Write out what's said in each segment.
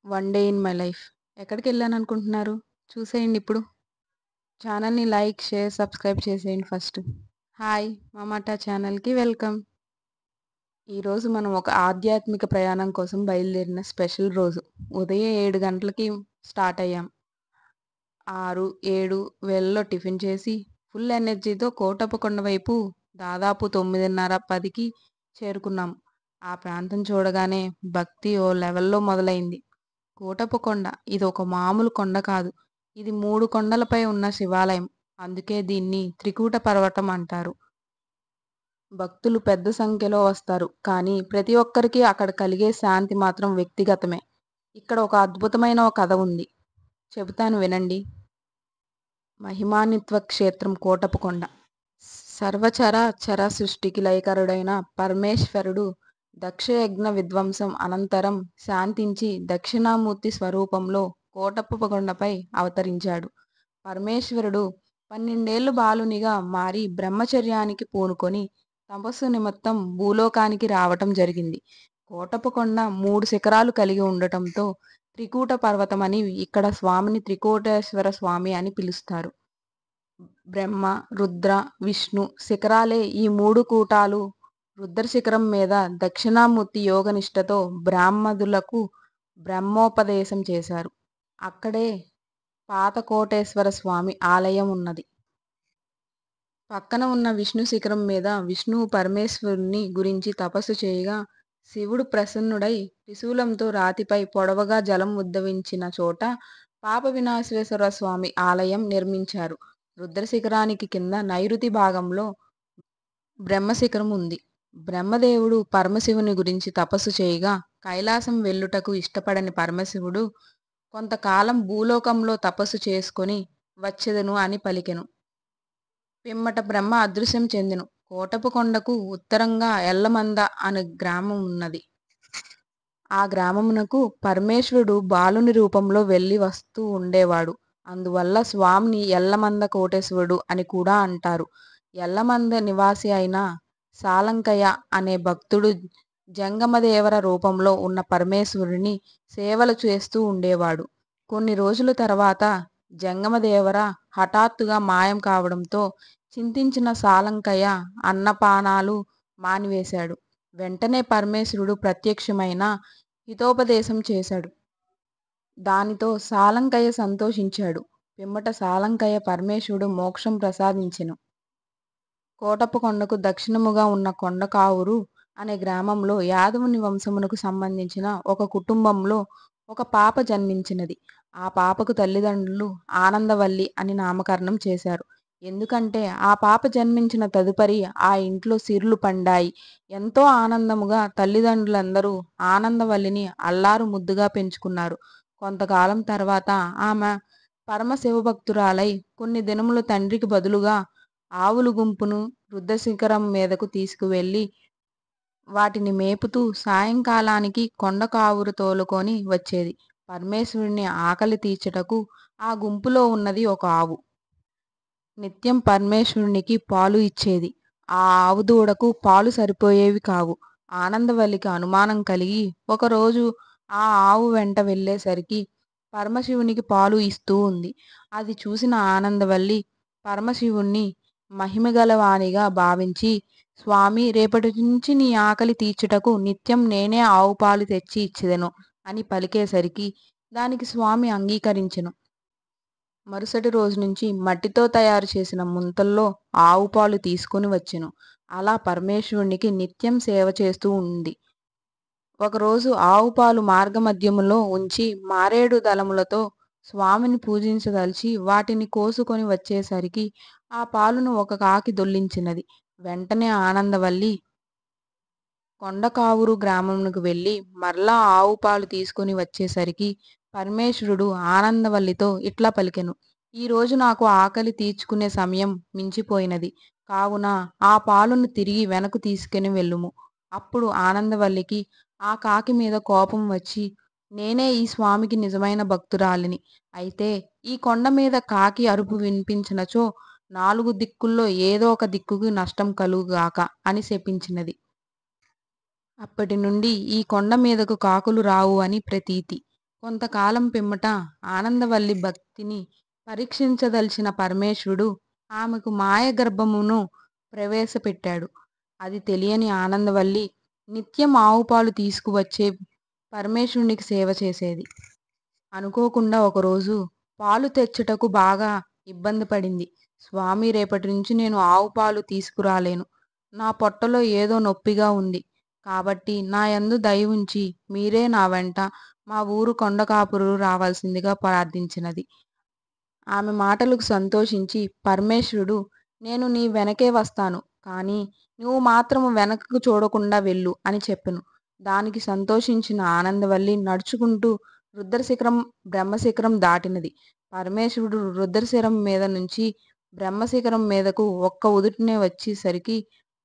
One day in my life. ఎక్కడికెళ్ళాననుకుంటున్నారు? చూసేయండి ఇప్పుడు. ఛానల్‌ని లైక్, షేర్, సబ్స్క్రైబ్ చేసేయండి ఫస్ట్. హాయ్! మామాటా ఛానల్‌కి వెల్కమ్. ఈరోజు మనం ఒక ఆధ్యాత్మిక ప్రయాణం కోసం బయలుదేరిన స్పెషల్ రోజు. ఉదయం 7 గంటలకి స్టార్ట్ అయ్యాం. 6, 7 వేళల్లో టిఫిన్ చేసి ఫుల్ ఎనర్జీతో కోటప్పకొండ వైపు దాదాపు 9:30, 10కి చేరుకున్నాం. ఆ ప్రాంతం చూడగానే భక్తి ఓ లెవెల్‌లో మొదలైంది. కోటప్పకొండ ఇదొక మామూలు కొండ కాదు. ఇది 3 కొండలపై ఉన్న శివాలయం. అందుకే దీన్ని త్రికూట పర్వతం అంటారు. భక్తులు పెద్ద సంఖ్యలో వస్తారు. కానీ ప్రతి ఒక్కరికి అక్కడ కలిగే శాంతి మాత్రం వ్యక్తిగతమే. ఇక్కడ ఒక అద్భుతమైన కథ ఉంది. చెబుతాను వినండి. మహిమాన్విత క్షేత్రం కోటప్పకొండ. సర్వచర చర సృష్టికి లయకారుడైన పరమేశ్వరుడు దక్షయజ్ఞ విధ్వంసం అనంతరం శాంతించి దక్షిణామూర్తి స్వరూపంలో కోటప్పకొండపై అవతరించాడు. పరమేశ్వరుడు 12 బాలునిగా మారి బ్రహ్మచర్యానికి పూనుకొని తపస్సు నిమిత్తం భూలోకానికి రావటం జరిగింది. కోటప్పకొండ 3 శిఖరాలు కలిగి ఉండటంతో త్రికూట పర్వతమని ఇక్కడ స్వామిని త్రికూటేశ్వర స్వామి అని పిలుస్తారు. బ్రహ్మ, రుద్ర, విష్ణు శిఖరాలే ఈ 3 కూటాలు. రుద్ర శిఖరం మీద దక్షిణామూర్తి యోగనిష్టతో బ్రాహ్మదులకు బ్రహ్మోపదేశం చేశారు. అక్కడే పాత కోటేశ్వర స్వామి ఆలయం ఉన్నది. పక్కన ఉన్న విష్ణు శిఖరం మీద విష్ణువు పరమేశ్వరుని గురించి తపస్సు చేయగా శివుడు ప్రసన్నుడై త్రిశూలంతో రాతిపై పొడవుగా జలం ఉద్భవించిన చోట పాప వినాశేశ్వర స్వామి ఆలయం నిర్మించారు. రుద్రశిఖరానికి కింద నైరుతి భాగంలో బ్రహ్మశిఖరం ఉంది. బ్రహ్మదేవుడు పరమశివుని గురించి తపస్సు చేయగా కైలాసం వెళ్ళుటకు ఇష్టపడని పరమశివుడు కొంతకాలం భూలోకంలో తపస్సు చేసుకొని వచ్చెదను అని పలికెను. పిమ్మట బ్రహ్మ అదృశ్యం చెందెను. కోటప్పకొండకు ఉత్తరంగా ఎల్లమంద అను గ్రామం ఉన్నది. ఆ గ్రామమునకు పరమేశ్వరుడు బాలుని రూపంలో వెళ్ళి వస్తూ ఉండేవాడు. అందువల్ల స్వామిని ఎల్లమంద కోటేశ్వరుడు అని కూడా అంటారు. ఎల్లమంద నివాసి అయిన సాలంకయ్య అనే భక్తుడు జంగమదేవర రూపంలో ఉన్న పరమేశ్వరుని సేవలు చేస్తూ ఉండేవాడు. కొన్ని రోజుల తర్వాత జంగమదేవర హఠాత్తుగా మాయం కావడంతో చింతించిన సాలంకయ్య అన్నపానాలు మానివేశాడు. వెంటనే పరమేశ్వరుడు ప్రత్యక్షమైన హితోపదేశం చేశాడు. దానితో సాలంకయ్య సంతోషించాడు. పిమ్మట సాలంకయ్య పరమేశ్వరుడు మోక్షం ప్రసాదించెను. కోటప్పకొండకు దక్షిణముగా ఉన్న కొండకావూరు అనే గ్రామంలో యాదవుని వంశమునకు సంబంధించిన ఒక కుటుంబంలో ఒక పాప జన్మించినది. ఆ పాపకు తల్లిదండ్రులు ఆనందవల్లి అని నామకరణం చేశారు. ఎందుకంటే ఆ పాప జన్మించిన తదుపరి ఆ ఇంట్లో సిరులు పండాయి. ఎంతో ఆనందముగా తల్లిదండ్రులందరూ ఆనందవల్లిని అల్లారు ముద్దుగా పెంచుకున్నారు. కొంతకాలం తర్వాత ఆమె పరమశివభక్తురాలై కొన్ని దినములు తండ్రికి బదులుగా ఆవుల గుంపును రుద్రశిఖరం మీదకు తీసుకువెళ్ళి వాటిని మేపుతూ సాయంకాలానికి కొండ కావురు తోలుకొని వచ్చేది. పరమేశ్వరుని ఆకలి తీర్చుటకు ఆ గుంపులో ఉన్నది ఒక ఆవు. నిత్యం పరమేశ్వరునికి పాలు ఇచ్చేది. ఆ ఆవు దూడకు పాలు సరిపోయేవి కావు. ఆనందవల్లికి అనుమానం కలిగి ఒకరోజు ఆ ఆవు వెంట వెళ్ళేసరికి పరమశివునికి పాలు ఇస్తూ ఉంది. అది చూసిన ఆనందవల్లి పరమశివుణ్ణి మహిమగలవానిగా భావించి, స్వామి, రేపటి నుంచి నీ ఆకలి తీర్చుటకు నిత్యం నేనే ఆవు పాలు తెచ్చి ఇచ్చెదను అని పలికేసరికి దానికి స్వామి అంగీకరించెను. మరుసటి రోజు నుంచి మట్టితో తయారు చేసిన ముంతల్లో ఆవు పాలు తీసుకుని వచ్చెను. అలా పరమేశ్వరునికి నిత్యం సేవ చేస్తూ ఉంది. ఒకరోజు ఆవు పాలు మార్గమధ్యములో ఉంచి మారేడు దళములతో స్వామిని పూజించదలిచి వాటిని కోసుకొని వచ్చేసరికి ఆ పాలును ఒక కాకి దొర్లించినది. వెంటనే ఆనందవల్లి కొండకావురు గ్రామమునకు వెళ్ళి మరలా ఆవు పాలు తీసుకొని వచ్చేసరికి పరమేశ్వరుడు ఆనందవల్లితో ఇట్లా పలికెను. ఈరోజు నాకు ఆకలి తీర్చుకునే సమయం మించిపోయినది. కావున ఆ పాలును తిరిగి వెనక్కు తీసుకుని వెళ్ళుము. అప్పుడు ఆనందవల్లికి ఆ కాకి మీద కోపం వచ్చి, నేనే ఈ స్వామికి నిజమైన భక్తురాలిని. అయితే ఈ కొండ మీద కాకి అరుపు వినిపించినచో 4 దిక్కుల్లో ఏదో ఒక దిక్కుకి నష్టం కలుగుగాక అని శపించినది. అప్పటి నుండి ఈ కొండ మీదకు కాకులు రావు అని ప్రతీతి. కొంతకాలం పిమ్మట ఆనందవల్లి భక్తిని పరీక్షించదలిచిన పరమేశ్వరుడు ఆమెకు మాయగర్భమును ప్రవేశపెట్టాడు. అది తెలియని ఆనందవల్లి నిత్యం ఆవుపాలు తీసుకువచ్చే పరమేశ్వరునికి సేవ చేసేది. అనుకోకుండా ఒకరోజు పాలు తెచ్చుటకు బాగా ఇబ్బంది పడింది. స్వామి, రేపటి నుంచి నేను ఆవు పాలు తీసుకురాలేను. నా పొట్టలో ఏదో నొప్పిగా ఉంది. కాబట్టి నా యందు దయ ఉంచి మీరే నా వెంట మా ఊరు కొండకాపురు రావాల్సిందిగా ప్రార్థించినది. ఆమె మాటలకు సంతోషించి పరమేశ్వరుడు, నేను నీ వెనకే వస్తాను, కానీ నువ్వు మాత్రము వెనకకు చూడకుండా వెళ్ళు అని చెప్పెను. దానికి సంతోషించిన ఆనందవల్లి నడుచుకుంటూ రుద్రశిఖరం, బ్రహ్మశిఖరం దాటినది. పరమేశ్వరుడు రుద్రశిఖరం మీద నుంచి బ్రహ్మశిఖరం మీదకు ఒక్క ఉదుటినే వచ్చేసరికి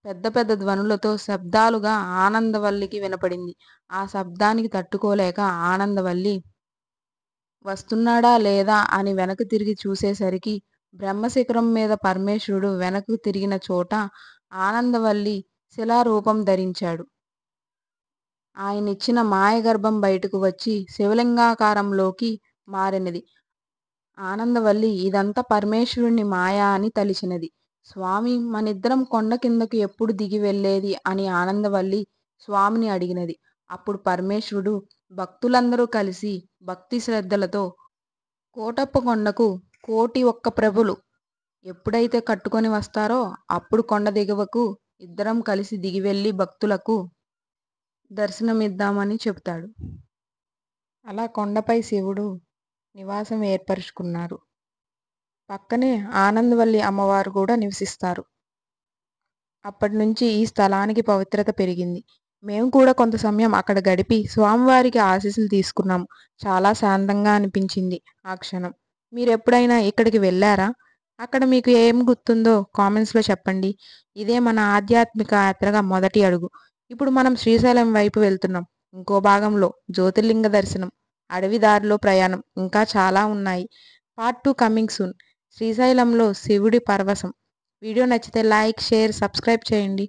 పెద్ద పెద్ద ధ్వనులతో శబ్దాలుగా ఆనందవల్లికి వినపడింది. ఆ శబ్దానికి తట్టుకోలేక ఆనందవల్లి వస్తున్నాడా లేదా అని వెనక్కి తిరిగి చూసేసరికి బ్రహ్మశిఖరం మీద పరమేశ్వరుడు వెనక్కు తిరిగిన చోట ఆనందవల్లి శిలారూపం ధరించాడు. ఆయనిచ్చిన మాయగర్భం బయటకు వచ్చి శివలింగాకారంలోకి మారినది. ఆనందవల్లి ఇదంతా పరమేశ్వరుని మాయ అని తలిచినది. స్వామి, మనిద్దరం కొండ కిందకు ఎప్పుడు దిగి వెళ్ళేది అని ఆనందవల్లి స్వామిని అడిగినది. అప్పుడు పరమేశ్వరుడు, భక్తులందరూ కలిసి భక్తి శ్రద్ధలతో కోటప్ప కొండకు 1,01 ప్రభులు ఎప్పుడైతే కట్టుకొని వస్తారో అప్పుడు కొండ దిగువకు ఇద్దరం కలిసి దిగి వెళ్ళి భక్తులకు దర్శనమిద్దామని చెబుతాడు. అలా కొండపై శివుడు నివాసం ఏర్పరుచుకున్నారు. పక్కనే ఆనందవల్లి అమ్మవారు కూడా నివసిస్తారు. అప్పటి నుంచి ఈ స్థలానికి పవిత్రత పెరిగింది. మేము కూడా కొంత సమయం అక్కడ గడిపి స్వామివారికి ఆశీస్సులు తీసుకున్నాము. చాలా శాంతంగా అనిపించింది ఆ క్షణం. మీరు ఎప్పుడైనా ఇక్కడికి వెళ్ళారా? అక్కడ మీకు ఏం గుర్తుందో కామెంట్స్లో చెప్పండి. ఇదే మన ఆధ్యాత్మిక యాత్రగా మొదటి అడుగు. ఇప్పుడు మనం శ్రీశైలం వైపు వెళ్తున్నాం. ఇంకో భాగంలో జ్యోతిర్లింగ దర్శనం, అడవి దారిలో ప్రయాణం, ఇంకా చాలా ఉన్నాయి. Part 2 coming soon. శ్రీశైలంలో శివుడి పరవశం. వీడియో నచ్చితే లైక్, షేర్, సబ్స్క్రైబ్ చేయండి.